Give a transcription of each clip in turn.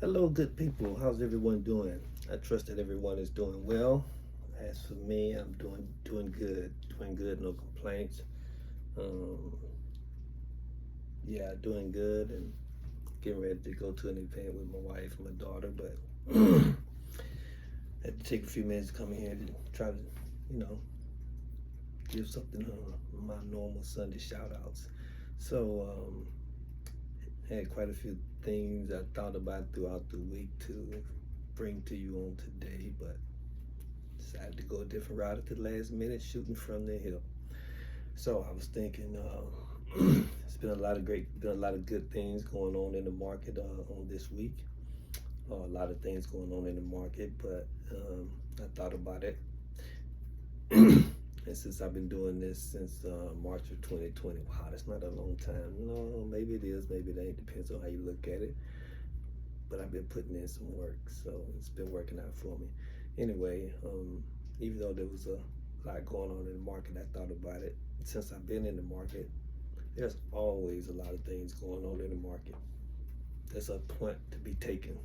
Hello, good people. How's everyone doing? I trust that everyone is doing well. As for me, I'm doing good, no complaints. Um, yeah, doing good, and getting ready to go to an event with my wife and my daughter. But had to take a few minutes to come here to try to, you know, give something on my normal Sunday shout outs. So, had quite a few things I thought about throughout the week to bring to you on today, but decided to go a different route at the last minute, shooting from the hip. So I was thinking, it's been a lot of good things going on in the market on this week. A lot of things going on in the market, but I thought about it, and since I've been doing this since March of 2020, wow, that's not a long time. No, maybe it is, maybe it ain't. Depends on how you look at it. But I've been putting in some work, so it's been working out for me. Anyway, even though there was a lot going on in the market, I thought about it. Since I've been in the market, there's always a lot of things going on in the market. There's a point to be taken.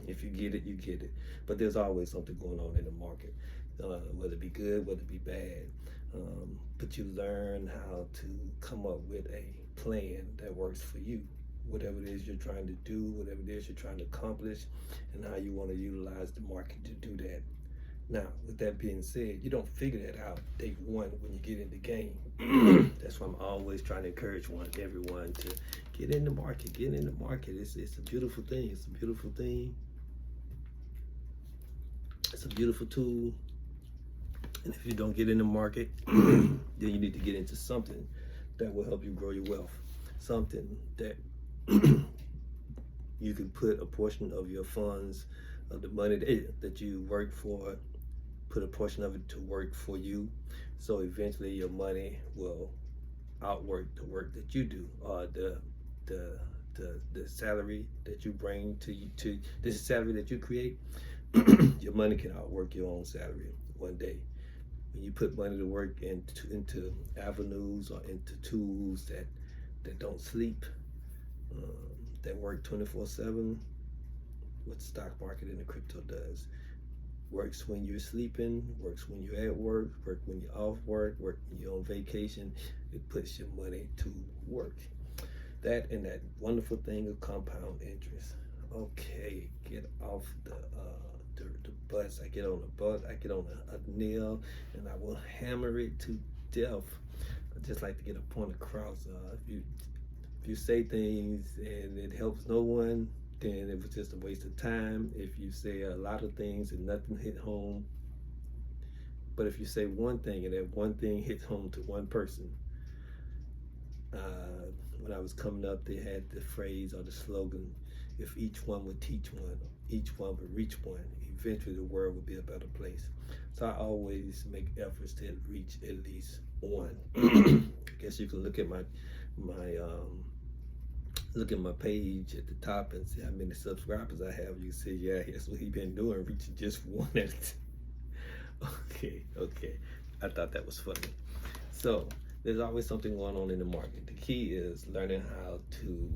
If you get it, you get it. But there's always something going on in the market, whether it be good, whether it be bad. But you learn how to come up with a plan that works for you, whatever it is you're trying to do, whatever it is you're trying to accomplish, and how you want to utilize the market to do that. Now, with that being said, you don't figure that out day one when you get in the game. That's why I'm always trying to encourage everyone to get in the market. Get in the market. It's a beautiful thing. It's a beautiful thing. It's a beautiful tool. And if you don't get in the market, then you need to get into something that will help you grow your wealth. Something that you can put a portion of your funds, of the money that you work for, put a portion of it to work for you. So eventually your money will outwork the work that you do. The the salary that you bring to this salary that you create, your money can outwork your own salary one day. When you put money to work into avenues or into tools that don't sleep, that work 24/7, what the stock market and the crypto does. Works when you're sleeping, works when you're at work, work when you're off work, work when you're on vacation. It puts your money to work. That and that wonderful thing of compound interest. Okay, get off the bus. I get on the bus, I get on a nail, and I will hammer it to death. I just like to get a point across. If you say things and it helps no one, then it was just a waste of time. If you say a lot of things and nothing hit home, but if you say one thing and that one thing hits home to one person, uh, when I was coming up, they had the phrase or the slogan, if each one would teach one, each one would reach one, eventually the world would be a better place. So I always make efforts to reach at least one. I guess you can my look at my page at the top and see how many subscribers I have. You see, yeah, that's what he been doing, reaching just one at a time. Okay. I thought that was funny. So there's always something going on in the market. The key is learning how to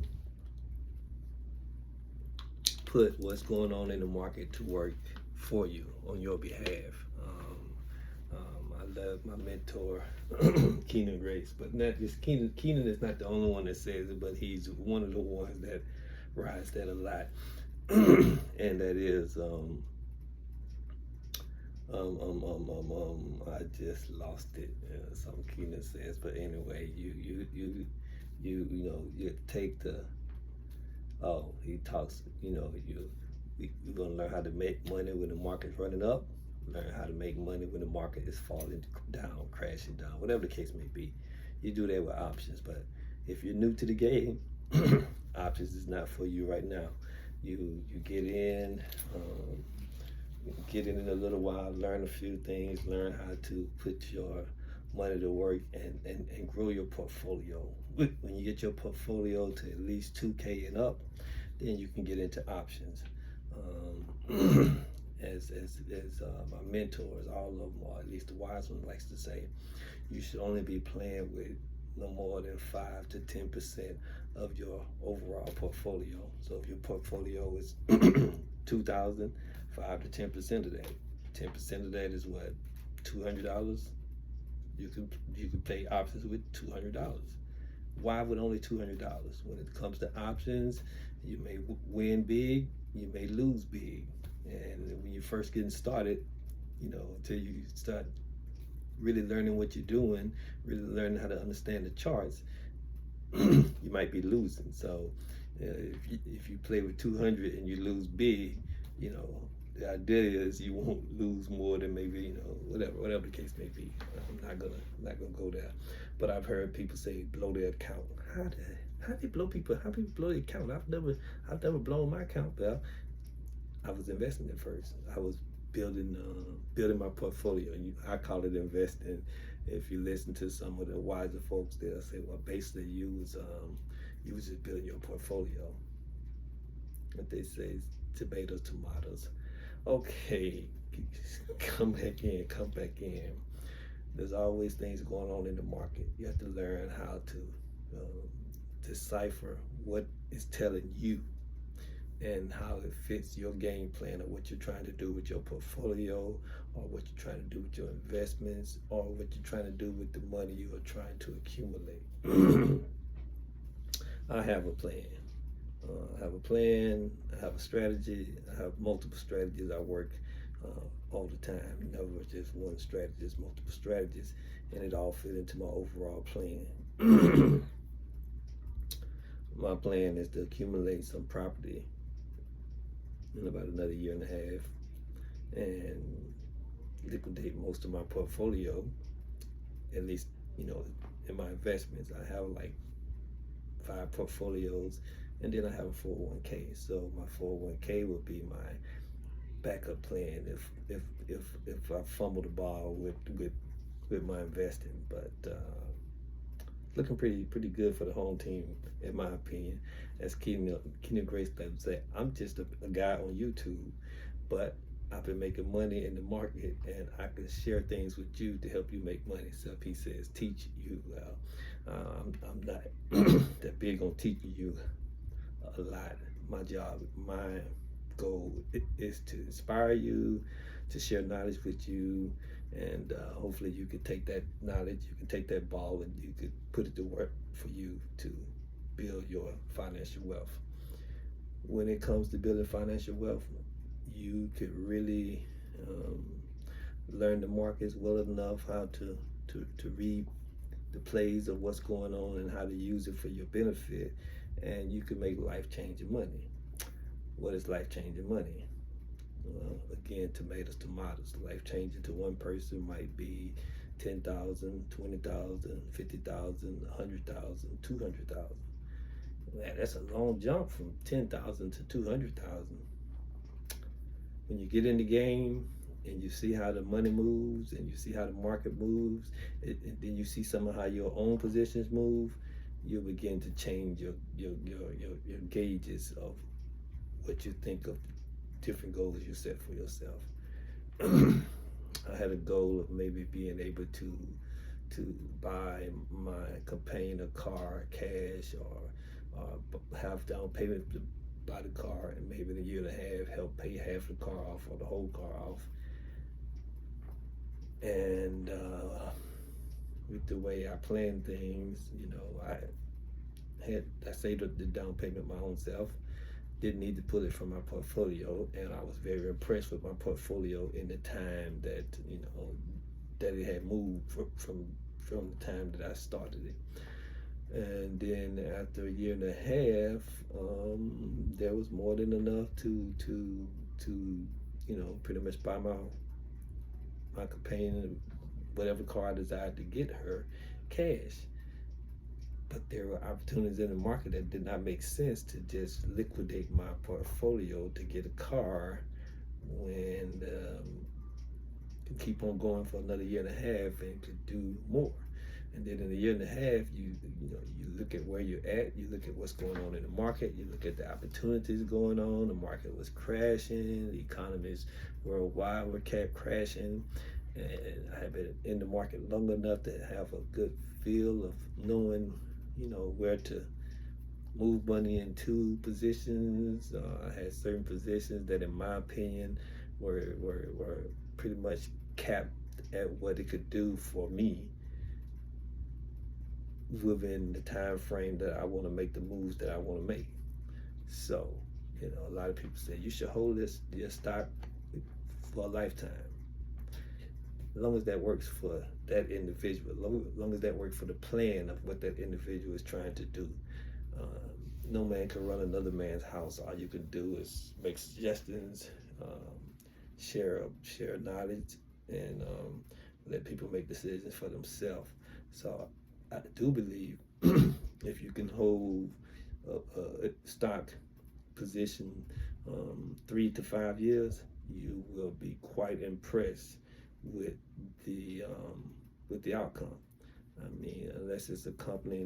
put what's going on in the market to work for you on your behalf. I love my mentor, Keenan Grace, but not just Keenan. Keenan is not the only one that says it, but he's one of the ones that rides that a lot, and that is I just lost it. Some Keenan says, but anyway, you take the. Oh, he talks. We're gonna learn how to make money when the market's running up. Learn how to make money when the market is falling down, crashing down, whatever the case may be. You do that with options, but if you're new to the game, options is not for you right now. You get in. Get in a little while, learn a few things, learn how to put your money to work and grow your portfolio. When you get your portfolio to at least 2K and up, then you can get into options. As my mentors, all of them, or at least the wise one likes to say, you should only be playing with no more than 5 to 10% of your overall portfolio. So if your portfolio is 2,000, 5 to 10% of that. 10% of that is what, $200. You could play options with $200. Why with only $200? When it comes to options, you may win big, you may lose big, and when you're first getting started, until you start really learning what you're doing, really learning how to understand the charts, you might be losing. So if you play with 200 and you lose big, the idea is you won't lose more than maybe whatever the case may be. I'm not gonna go there, but I've heard people say blow their account. How they blow people? How people blow their account? I've never blown my account. Well, I was investing at first. I was building my portfolio. I call it investing. If you listen to some of the wiser folks, they'll say, well, basically you was just building your portfolio. What they say is tomatoes. Okay, come back in. There's always things going on in the market. You have to learn how to decipher what is telling you and how it fits your game plan, or what you're trying to do with your portfolio, or what you're trying to do with your investments, or what you're trying to do with the money you are trying to accumulate. I have a plan. I have a strategy. I have multiple strategies. I work all the time. Never just one strategy, just multiple strategies, and it all fit into my overall plan. My plan is to accumulate some property in about another year and a half and liquidate most of my portfolio, at least, in my investments. I have like 5 portfolios, and then I have a 401k. So my 401k will be my backup plan if I fumble the ball with my investing. But looking pretty good for the home team, in my opinion. As Kenny Grace would say, I'm just a guy on YouTube, but I've been making money in the market, and I can share things with you to help you make money. So if he says teach you, well, I'm not that big on teaching you a lot. My goal is to inspire you, to share knowledge with you, and hopefully you can take that knowledge, you can take that ball, and you could put it to work for you to build your financial wealth. When it comes to building financial wealth, you could really learn the markets well enough, how to read the plays of what's going on and how to use it for your benefit, and you can make life-changing money. What is life-changing money? Well, again, tomatoes. Life-changing to one person might be 10,000, 20,000, 50,000, 100,000, 200,000. Man, that's a long jump from 10,000 to 200,000. When you get in the game and you see how the money moves and you see how the market moves, and then you see some of how your own positions move, you'll begin to change your gauges of what you think of different goals you set for yourself. I had a goal of maybe being able to buy my companion a car cash, or have down payment to buy the car, and maybe in a year and a half help pay half the car off or the whole car off. And with the way I plan things, I saved up the down payment my own self. Didn't need to pull it from my portfolio, and I was very impressed with my portfolio in the time that that it had moved from the time that I started it. And then after a year and a half, there was more than enough to pretty much buy my companion whatever car I desired to get her cash. But there were opportunities in the market that did not make sense to just liquidate my portfolio to get a car when could keep on going for another year and a half and could do more. And then in a year and a half, you look at where you're at, you look at what's going on in the market, you look at the opportunities going on. The market was crashing, the economies worldwide were crashing, and I have been in the market long enough to have a good feel of knowing, where move money into positions. I had certain positions that, in my opinion, were pretty much capped at what it could do for me within the time frame that I want to make the moves that I want to make. So, a lot of people say you should hold your stock for a lifetime. As long as that works for that individual, as long as that works for the plan of what that individual is trying to do. No man can run another man's house. All you can do is make suggestions, share knowledge, and let people make decisions for themselves. So I do believe if you can hold a stock position 3 to 5 years, you will be quite impressed with the outcome. I mean, unless it's a company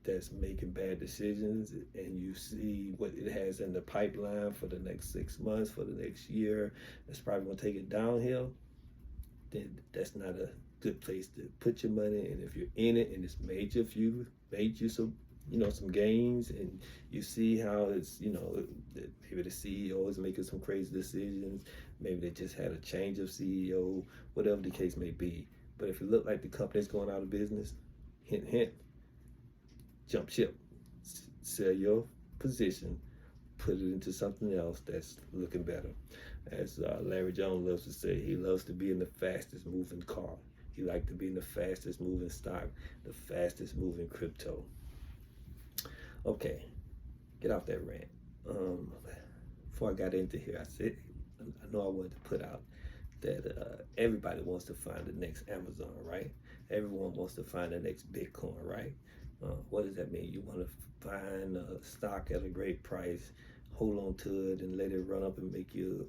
that's making bad decisions and you see what it has in the pipeline for the next 6 months, for the next year, it's probably gonna take it downhill, then that's not a good place to put your money. And if you're in it and it's made you some gains, and you see how it's, maybe the CEO is making some crazy decisions, maybe they just had a change of CEO, whatever the case may be. But if it looked like the company's going out of business, hint, hint, jump ship, sell your position, put it into something else that's looking better. As Larry Jones loves to say, he loves to be in the fastest moving car. He likes to be in the fastest moving stock, the fastest moving crypto. Okay, get off that rant. Before I got into here, I know I wanted to put out that everybody wants to find the next Amazon, right? Everyone wants to find the next Bitcoin, right? What does that mean? You want to find a stock at a great price, hold on to it, and let it run up and make you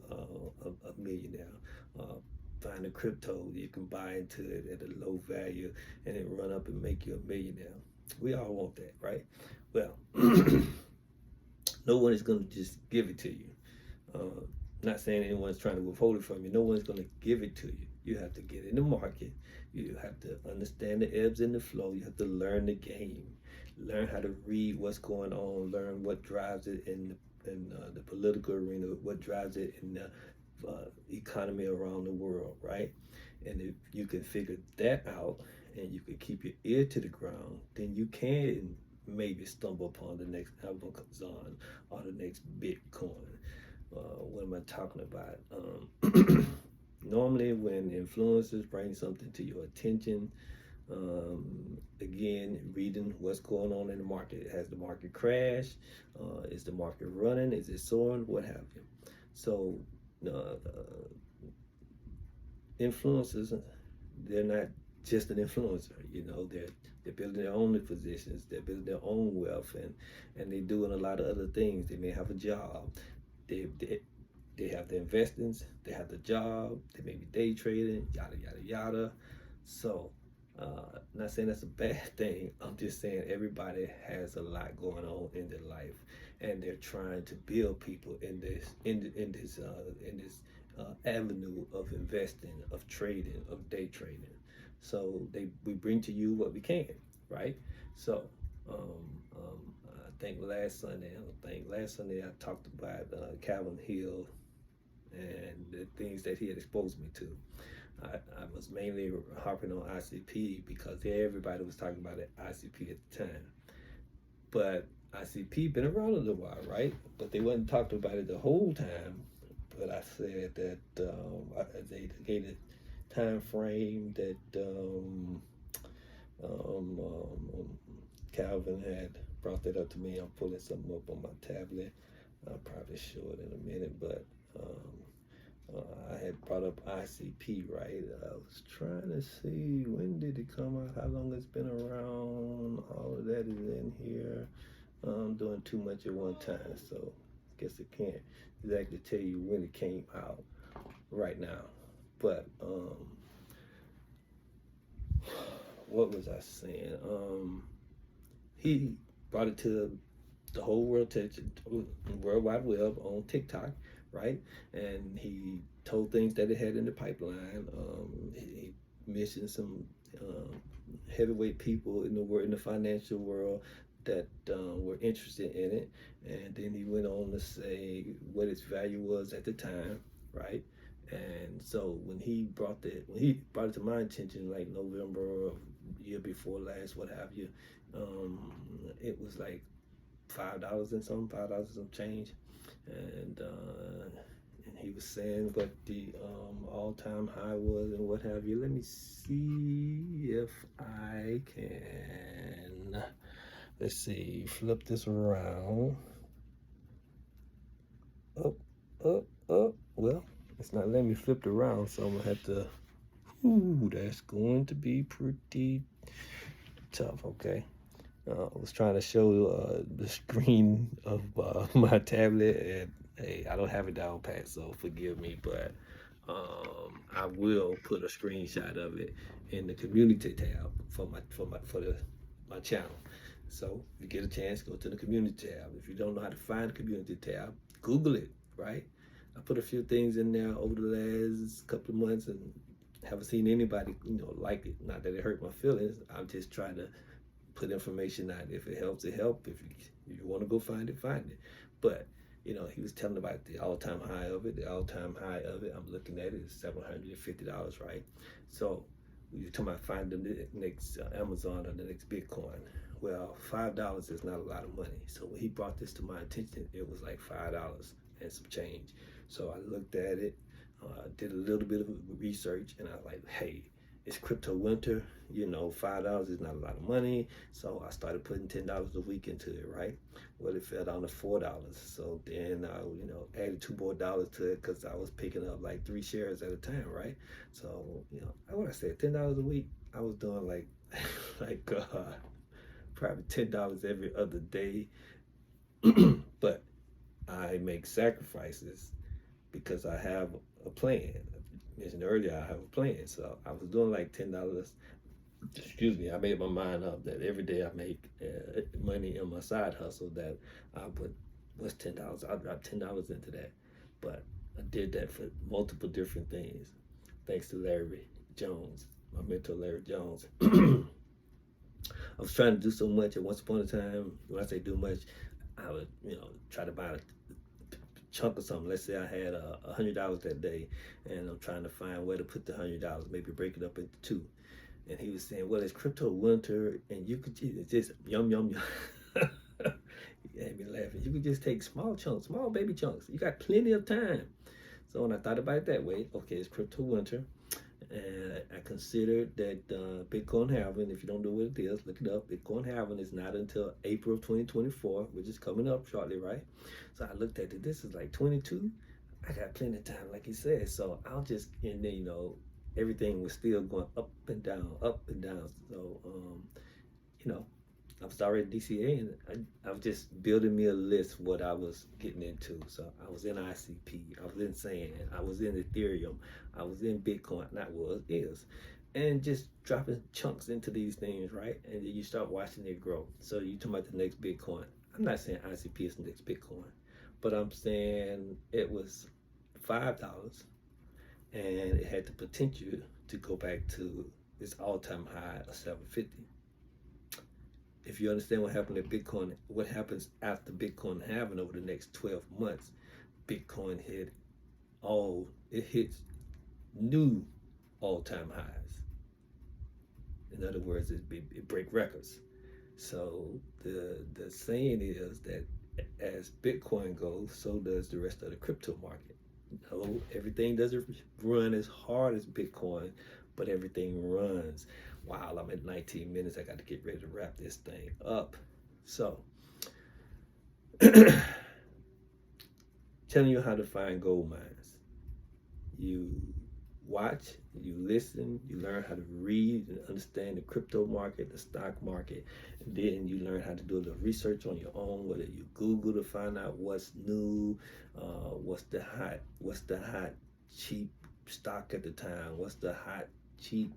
a millionaire. Find a crypto, you can buy into it at a low value and it run up and make you a millionaire. We all want that, right? Well, no one is going to just give it to you. Not saying anyone's trying to withhold it from you. No one's going to give it to you. You have to get in the market. You have to understand the ebbs and the flow. You have to learn the game. Learn how to read what's going on. Learn what drives it in the political arena, what drives it in the economy around the world, right? And if you can figure that out and you can keep your ear to the ground, then you can maybe stumble upon the next Amazon or the next Bitcoin. What am I talking about? Normally when influencers bring something to your attention, again, reading what's going on in the market. Has the market crashed? Is the market running? Is it soaring? What have you? So influencers, they're not just an influencer. They're building their own positions. They're building their own wealth, and they're doing a lot of other things. They may have a job. They have the investments, they have the job, they may be day trading, yada, yada, yada. So, not saying that's a bad thing. I'm just saying everybody has a lot going on in their life, and they're trying to build people in this avenue of investing, of trading, of day trading. So we bring to you what we can, right? So, I think last Sunday I talked about Calvin Hill and the things that he had exposed me to. I was mainly harping on ICP because everybody was talking about it, ICP at the time. But ICP been around a little while, right? But they wasn't talking about it the whole time. But I said that they gave a time frame that Calvin had brought that up to me. I'm pulling something up on my tablet. I'll probably show it in a minute, but I had brought up ICP, right? I was trying to see when did it come out, how long it's been around. All of that is in here. I'm doing too much at one time, so I guess I can't exactly tell you when it came out right now. But what was I saying? He brought it to the whole world attention, World Wide Web on TikTok, right? And he told things that it had in the pipeline. He mentioned some heavyweight people in the financial world that were interested in it, and then he went on to say what its value was at the time, right? And so when he brought it to my attention, like November of year before last, what have you, it was like $5 and some, $5 and some change, and he was saying what the all-time high was and what have you. Let me see if I can. Let's see, flip this around. Up, up, up. Well, it's not letting me flip it around, so I'm gonna have to. Ooh, that's going to be pretty tough. Okay. I was trying to show the screen of my tablet, and hey, I don't have it down pat, so forgive me, but I will put a screenshot of it in the community tab for my channel. So if you get a chance, go to the community tab. If you don't know how to find the community tab, Google it, right? I put a few things in there over the last couple of months and haven't seen anybody, like it. Not that it hurt my feelings. I'm just trying to put information out. If it helps, it helps. If you want to go find it, find it. But he was telling about the all-time high of it. The all-time high of it, I'm looking at it, is $750, right? So you're talking about finding the next Amazon or the next Bitcoin. Well, $5 is not a lot of money. So when he brought this to my attention, it was like $5 and some change. So I looked at it, did a little bit of research, and I was like, hey, it's crypto winter, $5 is not a lot of money. So I started putting $10 a week into it, right? Well, it fell down to $4. So then I, added $2 more to it because I was picking up like 3 shares at a time, right? So, what I said, $10 a week, I was doing like, probably $10 every other day. But I make sacrifices because I have a plan. Mentioned earlier, I have a plan. So I was doing like $10. Excuse me. I made my mind up that every day I make money in my side hustle, that I put, what's $10? I'll drop $10 into that. But I did that for multiple different things. Thanks to Larry Jones, my mentor, Larry Jones. I was trying to do so much at once upon a time. When I say do much, I would, try to buy a chunk of something. Let's say I had $100 that day, and I'm trying to find where to put the $100, maybe break it up into 2. And he was saying, well, it's crypto winter, and you could just yum. He had me laughing. You could just take small chunks, small baby chunks. You got plenty of time. So when I thought about it that way, okay, it's crypto winter. And I considered that Bitcoin halving, if you don't know what it is, look it up. Bitcoin halving is not until April of 2024, which is coming up shortly, right? So I looked at it. This is like 22. I got plenty of time, like he said. So I'll just, and then, everything was still going up and down, up and down. So, I was already DCA, and I was just building me a list of what I was getting into. So I was in ICP, I was in Sand, I was in Ethereum, I was in Bitcoin, is. And just dropping chunks into these things, right? And then you start watching it grow. So you talking about the next Bitcoin. I'm not saying ICP is the next Bitcoin, but I'm saying it was $5, and it had the potential to go back to its all-time high of $750. If you understand what happened at Bitcoin, what happens after Bitcoin halving over the next 12 months, Bitcoin hits new all-time highs. In other words, it break records. So the saying is that as Bitcoin goes, so does the rest of the crypto market. No, everything doesn't run as hard as Bitcoin, but everything runs. Wow, I'm at 19 minutes. I got to get ready to wrap this thing up. So, telling you how to find gold mines. You watch, you listen, you learn how to read and understand the crypto market, the stock market, and then you learn how to do the research on your own, whether you Google to find out what's new, what's the hot, cheap stock at the time, what's the hot, cheap,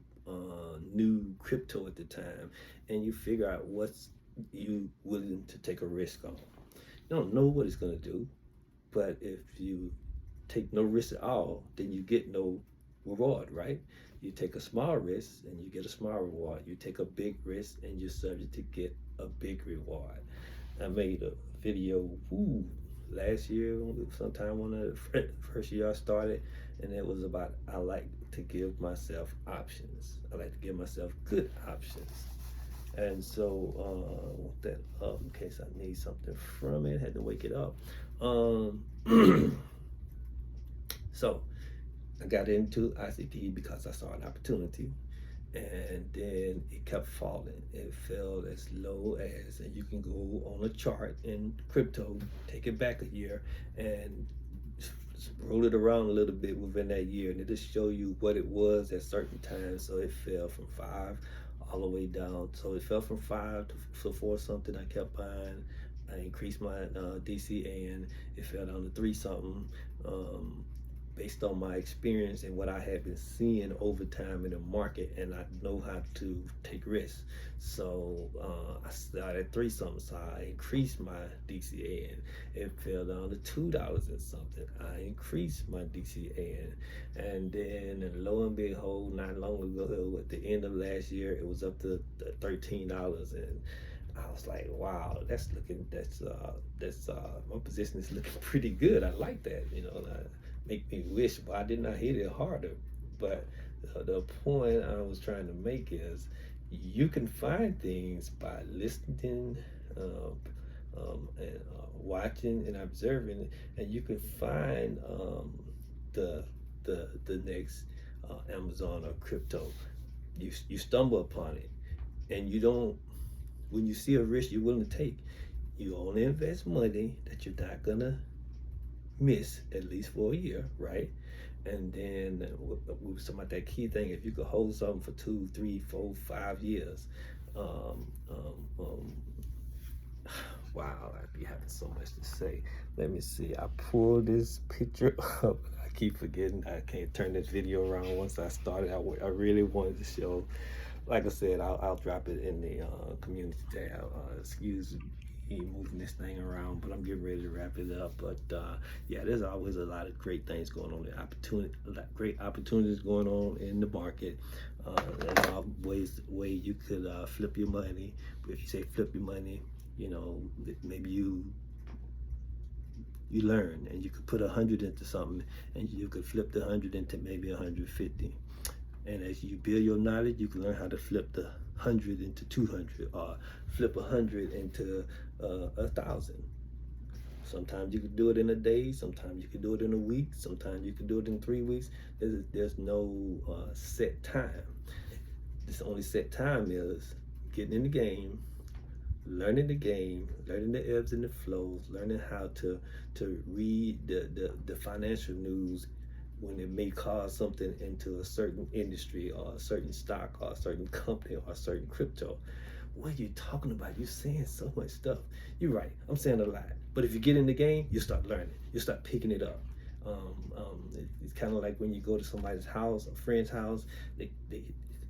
new crypto at the time, and you figure out what's you willing to take a risk on. You don't know what it's going to do, but if you take no risk at all, then you get no reward, right? You take a small risk and you get a small reward. You take a big risk and you're subject to get a big reward. I made a video last year, sometime on the first year I started, and it was about I like to give myself options. I like to give myself good options. And so, want that up in case I need something from it. Had to wake it up. So, I got into ICP because I saw an opportunity, and then it kept falling. It fell as low as, and you can go on a chart in crypto, take it back a year, and roll it around a little bit within that year, and it'll show you what it was at certain times. So it fell from 5 all the way down. So it fell from 5 to 4 something. I kept buying. I increased my DCA, and it fell down to 3 something. Based on my experience and what I have been seeing over time in the market, and I know how to take risks. So I started at 3 something, so I increased my DCA, and it fell down to $2 and something. I increased my DCA, and then lo and behold, not long ago, at the end of last year, it was up to $13, and I was like, wow, my position is looking pretty good. I like that, make me wish why didn't I hit it harder. But the point I was trying to make is you can find things by listening and watching and observing, and you can find the next Amazon or crypto. You stumble upon it, and you don't. When you see a risk you're willing to take, you only invest money that you're not gonna miss, at least for a year, right? And then we were talking about that key thing. If you could hold something for 2, 3, 4, 5 years, wow, I'd be having so much to say. Let me see. I pulled this picture up. I keep forgetting. I can't turn this video around. Once I started, I really wanted to show. Like I said, I'll drop it in the community tab. Excuse me moving this thing around, but I'm getting ready to wrap it up. But yeah, there's always a lot of great things going on. Great opportunities going on in the market. There's ways you could flip your money. But if you say flip your money, maybe you learn, and you could put 100 into something, and you could flip the 100 into maybe 150. And as you build your knowledge, you can learn how to flip the 100 into 200, or flip 100 into 1,000. Sometimes you can do it in a day. Sometimes you can do it in a week. Sometimes you can do it in 3 weeks. There's no set time. The only set time is getting in the game, learning the game, learning the ebbs and the flows, learning how to read the financial news when it may cause something into a certain industry or a certain stock or a certain company or a certain crypto. What are you talking about? You're saying so much stuff. You're right. I'm saying a lot. But if you get in the game, you start learning. You start picking it up. It's kind of like when you go to somebody's house, a friend's house, they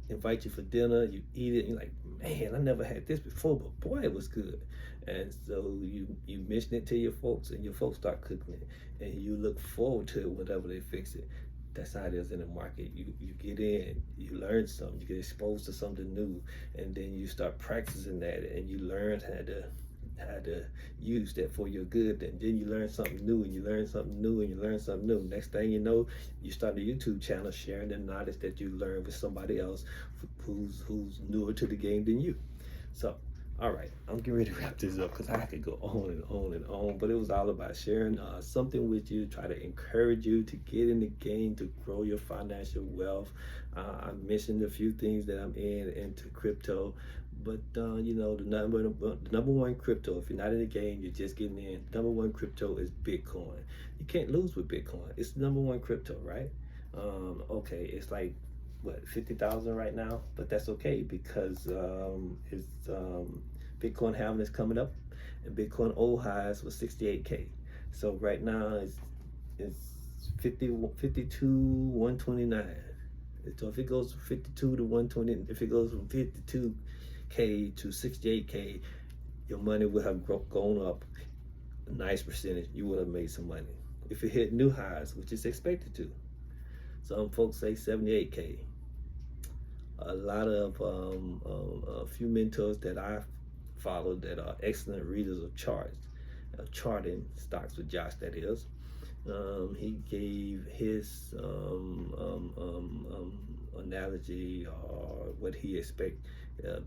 invite you for dinner, you eat it, and you're like, man, I never had this before, but boy, it was good. And so you mention it to your folks, and your folks start cooking it, and you look forward to it whenever they fix it. That's how it is in the market. You get in, you learn something, you get exposed to something new, and then you start practicing that, and you learn how to use that for your good. And then you learn something new, and you learn something new, and you learn something new. Next thing you know, you start a YouTube channel sharing the knowledge that you learned with somebody else who's newer to the game than you. So, all right, I'm getting ready to wrap this up because I could go on and on and on, but it was all about sharing something with you, try to encourage you to get in the game, to grow your financial wealth. I mentioned a few things that I'm into crypto, but the number one crypto, if you're not in the game, you're just getting in, number one crypto is Bitcoin. You can't lose with Bitcoin. It's the number one crypto, right? Okay, it's like, what, 50,000 right now, but that's okay because Bitcoin halving is coming up, and Bitcoin old highs was 68K. So right now it's 129. So if it goes from 52 to 120, if it goes from 52K to 68K, your money will have gone up a nice percentage. You would have made some money. If it hit new highs, which is expected to. Some folks say 78K. A lot of a few mentors that I follow that are excellent readers of charts, charting stocks with Josh, that is. He gave his analogy or what he expect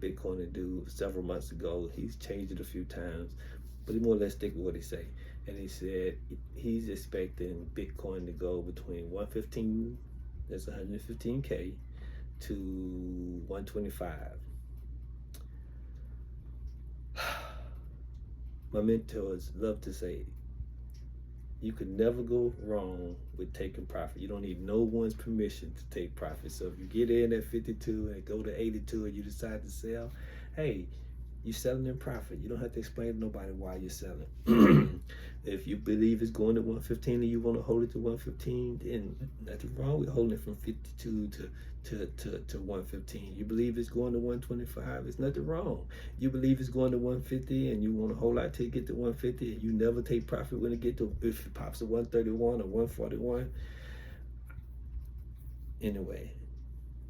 Bitcoin to do several months ago. He's changed it a few times, but he more or less stick with what he say. And he said he's expecting Bitcoin to go between 115, that's 115K, to 125. My mentors love to say, you could never go wrong with taking profit. You don't need no one's permission to take profit. So if you get in at 52 and go to 82 and you decide to sell, hey, you're selling in profit. You don't have to explain to nobody why you're selling. If you believe it's going to 115 and you want to hold it to 115, then nothing wrong with holding it from 52 to 115. You believe it's going to 125, it's nothing wrong. You believe it's going to 150 and you want to hold out till you get to 150 and you never take profit when it get to, if it pops to 131 or 141. Anyway,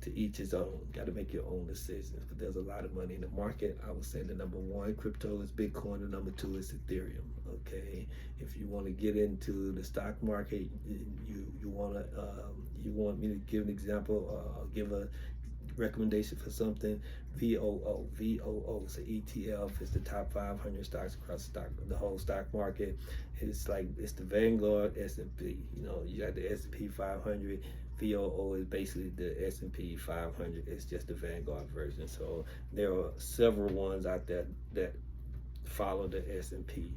to each his own. Got to make your own decisions. But there's a lot of money in the market. I would say the number one crypto is Bitcoin. The number two is Ethereum. Okay, if you want to get into the stock market, you want me to give an example, give a recommendation for something. VOO is an ETF. It's the top 500 stocks across the whole stock market. It's like, it's the Vanguard S&P. You know, you got the S&P 500. VOO is basically the S&P 500. It's just the Vanguard version. So there are several ones out there that follow the S&P.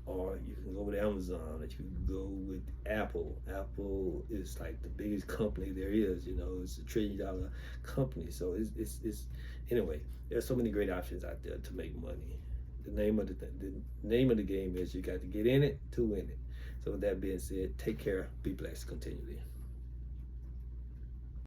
Or you can go with Amazon, or you can go with Apple. Apple is like the biggest company there is. You know, it's $1 trillion company. So it's anyway. There's so many great options out there to make money. The name of the game is you got to get in it to win it. So with that being said, take care, be blessed continually.